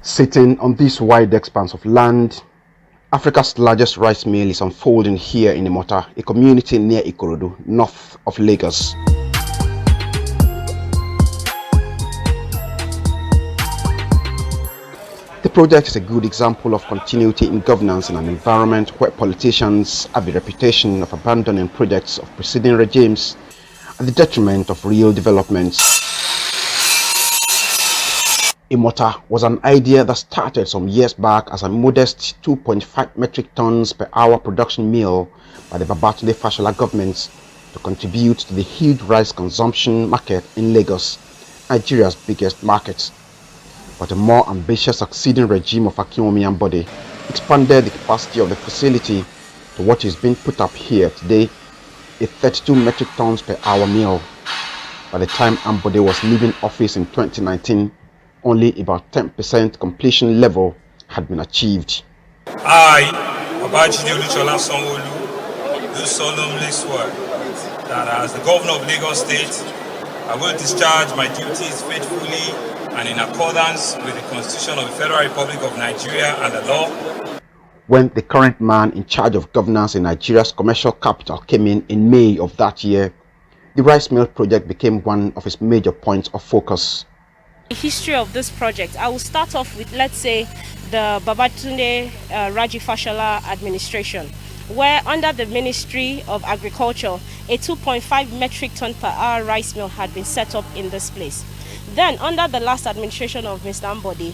Sitting on this wide expanse of land, Africa's largest rice mill is unfolding here in Imota, a community near Ikorodu, north of Lagos. The project is a good example of continuity in governance in an environment where politicians have the reputation of abandoning projects of preceding regimes at the detriment of real developments. Imota was an idea that started some years back as a modest 2.5 metric tons per hour production mill by the Babatunde Fashola government to contribute to the huge rice consumption market in Lagos, Nigeria's biggest market. But a more ambitious succeeding regime of Akinwumi Ambode expanded the capacity of the facility to what is being put up here today, a 32 metric tons per hour mill. By the time Ambode was leaving office in 2019, only about 10% completion level had been achieved. I, Babajide Olusola Sanwo-Olu, do solemnly swear that as the Governor of Lagos State, I will discharge my duties faithfully and in accordance with the Constitution of the Federal Republic of Nigeria and the law. When the current man in charge of governance in Nigeria's commercial capital came in May of that year, the rice mill project became one of his major points of focus. The history of this project, I will start off with, let's say, the Babatunde Raji Fashola administration, where under the Ministry of Agriculture, a 2.5 metric ton per hour rice mill had been set up in this place. Then, under the last administration of Mr. Ambode,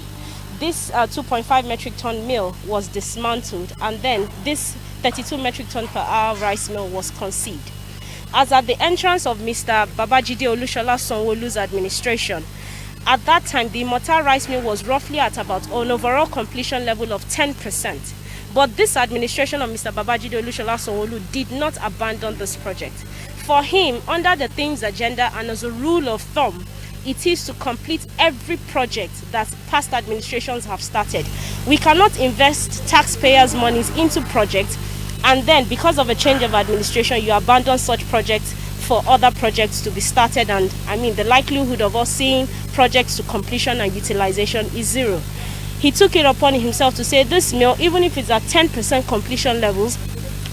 this 2.5 metric ton mill was dismantled, and then this 32 metric ton per hour rice mill was conceived. As at the entrance of Mr. Babajide Olusola Sanwo-Olu's administration, at that time, the Imota rice mill was roughly at about an overall completion level of 10%. But this administration of Mr. Babajide Olusola Sanwo-Olu did not abandon this project. For him, under the Things Agenda and as a rule of thumb, it is to complete every project that past administrations have started. We cannot invest taxpayers' monies into projects and then because of a change of administration, you abandon such projects for other projects to be started, and I mean the likelihood of us seeing projects to completion and utilization is zero. He took it upon himself to say this mill, even if it's at 10% completion levels,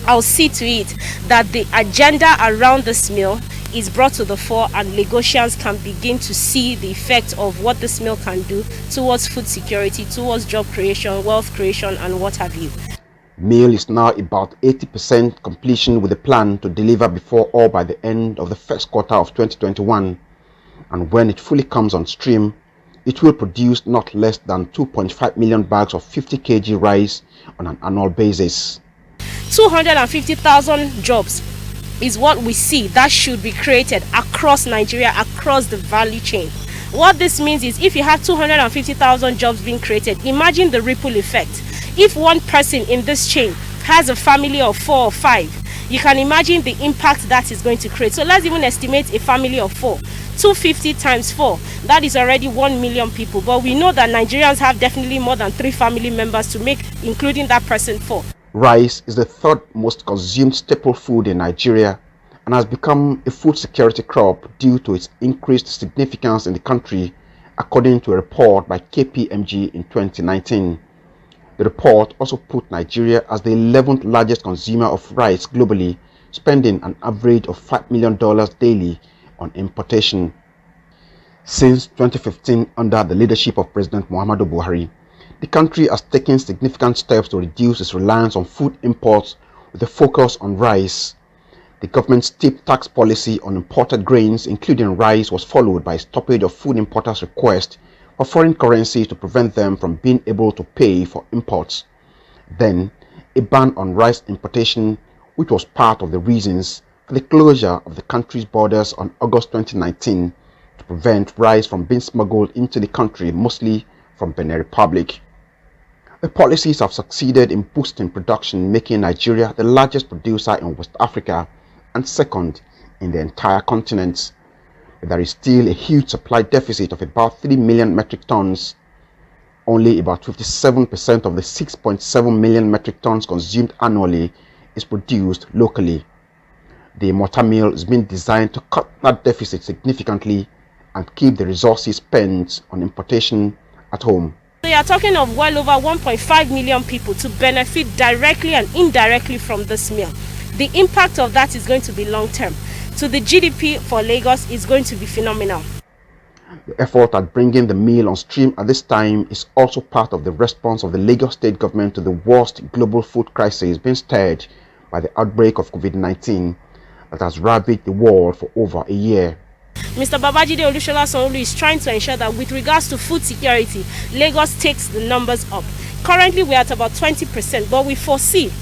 I'll see to it that the agenda around this mill is brought to the fore and Lagosians can begin to see the effect of what this mill can do towards food security, towards job creation, wealth creation, and what have you. Mill is now about 80% completion with a plan to deliver before or by the end of the first quarter of 2021. And when it fully comes on stream, it will produce not less than 2.5 million bags of 50 kg rice on an annual basis. 250,000 jobs is what we see that should be created across Nigeria, across the value chain. What this means is if you have 250,000 jobs being created, imagine the ripple effect. If one person in this chain has a family of 4 or 5, you can imagine the impact that is going to create. So let's even estimate a family of 4. 250 times 4, that is already 1 million people. But we know that Nigerians have definitely more than 3 family members to make, including that person 4. Rice is the third most consumed staple food in Nigeria and has become a food security crop due to its increased significance in the country, according to a report by KPMG in 2019. The report also put Nigeria as the 11th largest consumer of rice globally, spending an average of $5 million daily on importation. Since 2015, under the leadership of President Muhammadu Buhari, the country has taken significant steps to reduce its reliance on food imports with a focus on rice. The government's steep tax policy on imported grains, including rice, was followed by a stoppage of food importers' requests for foreign currency to prevent them from being able to pay for imports. Then, a ban on rice importation, which was part of the reasons for the closure of the country's borders on August 2019 to prevent rice from being smuggled into the country, mostly from Benin Republic. The policies have succeeded in boosting production, making Nigeria the largest producer in West Africa and second in the entire continent. There is still a huge supply deficit of about 3 million metric tons. Only about 57% of the 6.7 million metric tons consumed annually is produced locally. The Imota mill is being designed to cut that deficit significantly and keep the resources spent on importation at home. The we are talking of well over 1.5 million people to benefit directly and indirectly from this mill. The impact of that is going to be long term. So the GDP for Lagos is going to be phenomenal. The effort at bringing the mill on stream at this time is also part of the response of the Lagos state government to the worst global food crisis being stirred by the outbreak of COVID-19 that has ravaged the world for over a year. Mr. Babajide Olusola Sanwo-Olu is trying to ensure that with regards to food security, Lagos takes the numbers up. Currently, we are at about 20%, but we foresee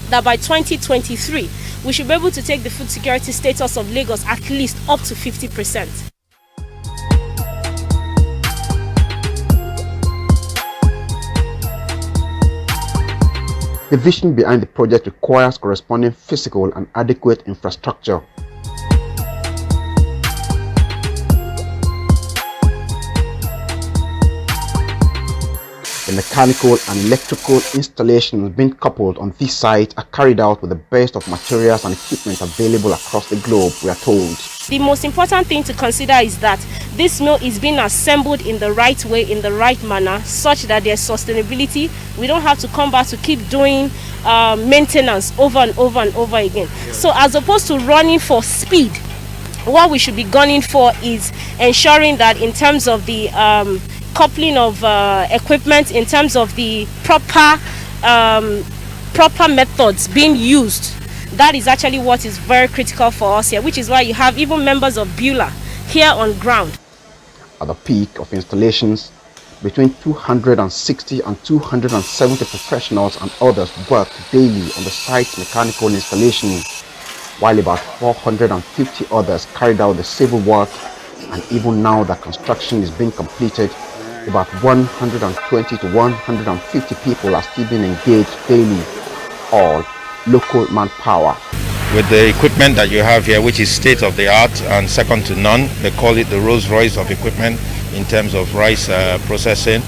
that by 2023, we should be able to take the food security status of Lagos at least up to 50%. The vision behind the project requires corresponding physical and adequate infrastructure. The mechanical and electrical installations being coupled on this site are carried out with the best of materials and equipment available across the globe, we are told. The most important thing to consider is that this mill is being assembled in the right way, in the right manner, such that there's sustainability. We don't have to come back to keep doing maintenance over and over and over again. So as opposed to running for speed, what we should be gunning for is ensuring that in terms of the coupling of equipment, in terms of the proper methods being used, that is actually what is very critical for us here, which is why you have even members of Beulah here on ground. At the peak of installations, between 260 and 270 professionals and others work daily on the site's mechanical installation, while about 450 others carried out the civil work, and even now that construction is being completed, about 120 to 150 people are still being engaged daily, all local manpower. With the equipment that you have here, which is state of the art and second to none, they call it the Rolls Royce of equipment in terms of rice processing.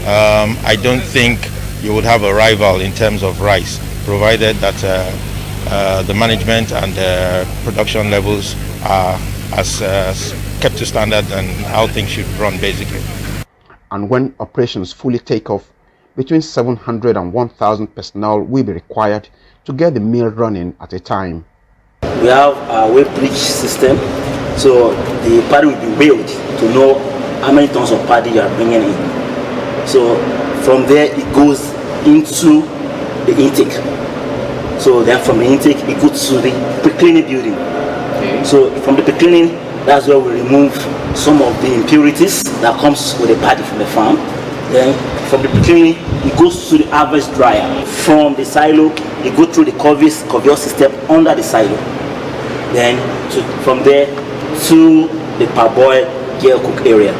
I don't think you would have a rival in terms of rice, provided that the management and the production levels are as kept to standard and how things should run basically. And when operations fully take off, between 700 and 1,000 personnel will be required to get the mill running at a time. We have a weight bridge system, so the paddy will be weighed to know how many tons of paddy you are bringing in. So from there it goes into the intake. So then from the intake it goes to the pre-cleaning building. Okay. So from the pre-cleaning, that's where we remove some of the impurities that comes with the paddy from the farm. Then from the pre-cleaning it goes to the harvest dryer. From the silo it goes through the conveyor system under the silo. Then from there to the parboil gear cook area.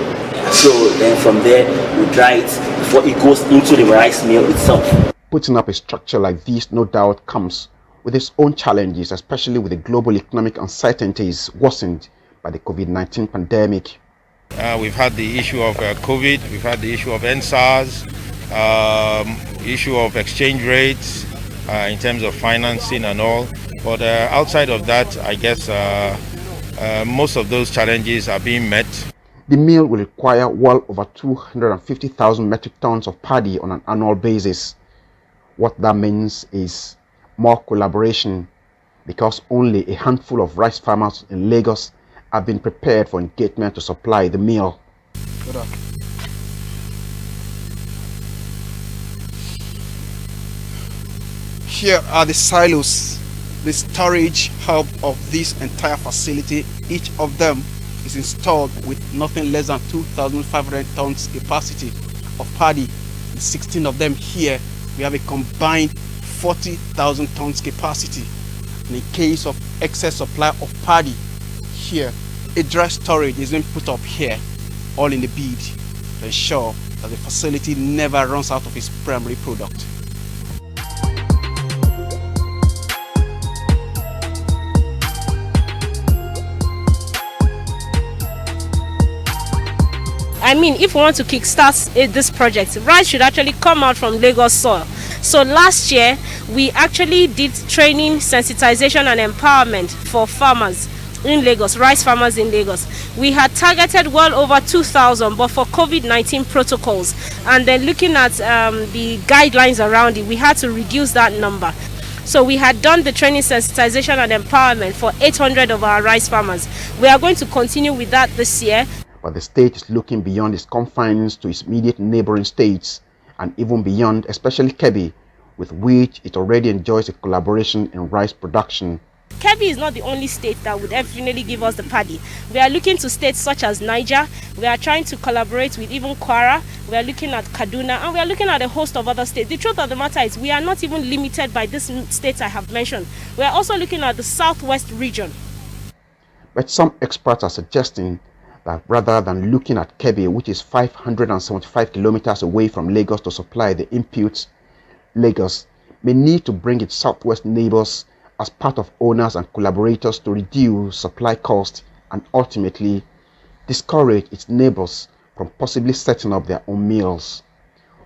So then from there we dry it before it goes into the rice mill itself. Putting up a structure like this no doubt comes with its own challenges, especially with the global economic uncertainties worsened by the COVID-19 pandemic. We've had the issue of COVID, we've had the issue of NSARS, issue of exchange rates in terms of financing and all. But outside of that, I guess most of those challenges are being met. The mill will require well over 250,000 metric tons of paddy on an annual basis. What that means is more collaboration, because only a handful of rice farmers in Lagos have been prepared for engagement to supply the mill. Here are the silos, the storage hub of this entire facility. Each of them is installed with nothing less than 2,500 tons capacity of paddy. The 16 of them here, we have a combined 40,000 tons capacity. In case of excess supply of paddy, here a dry storage is being put up here, all in the bid to ensure that the facility never runs out of its primary product. I mean, if we want to kickstart this project, rice should actually come out from Lagos soil. So last year, we actually did training, sensitization and empowerment for farmers in Lagos, rice farmers in Lagos. We had targeted well over 2,000, but for COVID-19 protocols and then looking at the guidelines around it, we had to reduce that number. So we had done the training, sensitization and empowerment for 800 of our rice farmers. We are going to continue with that this year. But the state is looking beyond its confines to its immediate neighboring states and even beyond, especially Kebbi, with which it already enjoys a collaboration in rice production. Kebbi is not the only state that would definitely give us the paddy. We are looking to states such as Niger. We are trying to collaborate with even Kwara. We are looking at Kaduna, and we are looking at a host of other states. The truth of the matter is we are not even limited by this states I have mentioned. We are also looking at the southwest region. But some experts are suggesting that rather than looking at Kebbi, which is 575 kilometers away from Lagos to supply the inputs, Lagos may need to bring its southwest neighbors as part of owners and collaborators to reduce supply costs and ultimately discourage its neighbors from possibly setting up their own mills.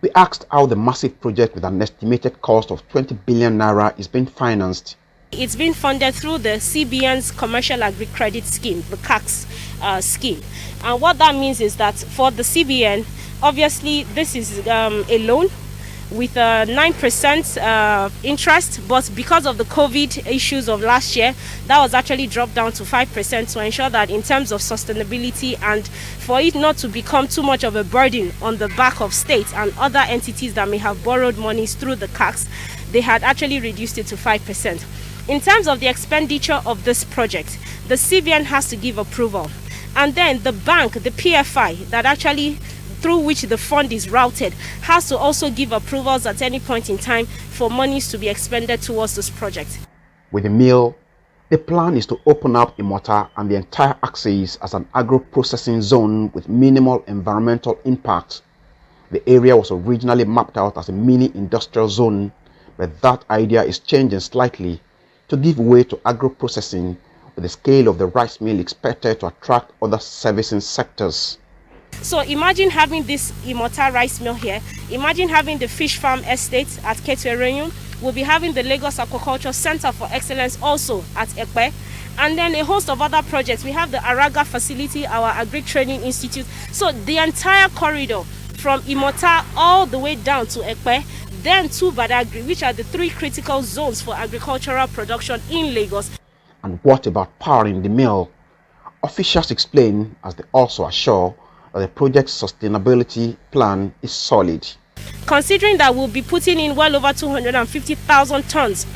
We asked how the massive project with an estimated cost of 20 billion naira is being financed. It's been funded through the CBN's Commercial Agri Credit Scheme, the CACS scheme. And what that means is that for the CBN, obviously this is a loan with 9% interest, but because of the COVID issues of last year, that was actually dropped down to 5% to ensure that in terms of sustainability and for it not to become too much of a burden on the back of states and other entities that may have borrowed monies through the CACS, they had actually reduced it to 5%. In terms of the expenditure of this project, the CBN has to give approval, and then the bank, the PFI, that actually through which the fund is routed, has to also give approvals at any point in time for monies to be expended towards this project. With the mill, the plan is to open up Imota and the entire axis as an agro-processing zone with minimal environmental impact. The area was originally mapped out as a mini industrial zone, but that idea is changing slightly to give way to agro-processing, with the scale of the rice mill expected to attract other servicing sectors. So imagine having this Imota rice mill here. Imagine having the fish farm estate at Ketu. We'll be having the Lagos Aquaculture Center for Excellence also at Ekpe. And then a host of other projects. We have the Araga facility, our Agri Training Institute. So the entire corridor from Imota all the way down to Ekpe, then to Badagry, which are the three critical zones for agricultural production in Lagos. And what about powering the mill? Officials explain, as they also assure, that the project's sustainability plan is solid. Considering that we'll be putting in well over 250,000 tons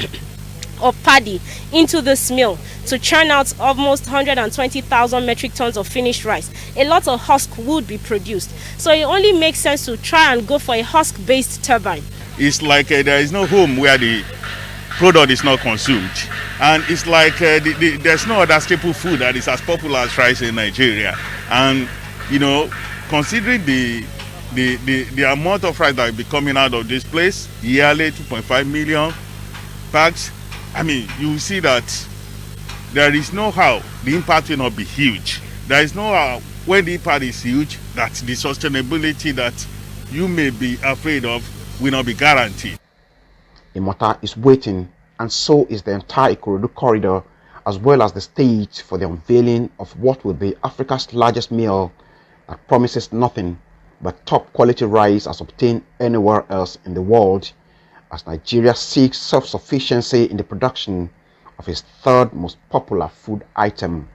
of paddy into this mill to churn out almost 120,000 metric tons of finished rice, a lot of husk would be produced. So it only makes sense to try and go for a husk-based turbine. It's like there is no home where the product is not consumed. And it's like there's no other staple food that is as popular as rice in Nigeria. And you know, considering the amount of rice that will be coming out of this place, yearly 2.5 million bags, I mean, you see that there is no how the impact will not be huge. There is no how, when the impact is huge, that the sustainability that you may be afraid of will not be guaranteed. Imota is waiting, and so is the entire Ikorodu corridor, as well as the stage for the unveiling of what will be Africa's largest mill that promises nothing but top quality rice as obtained anywhere else in the world, as Nigeria seeks self-sufficiency in the production of its third most popular food item.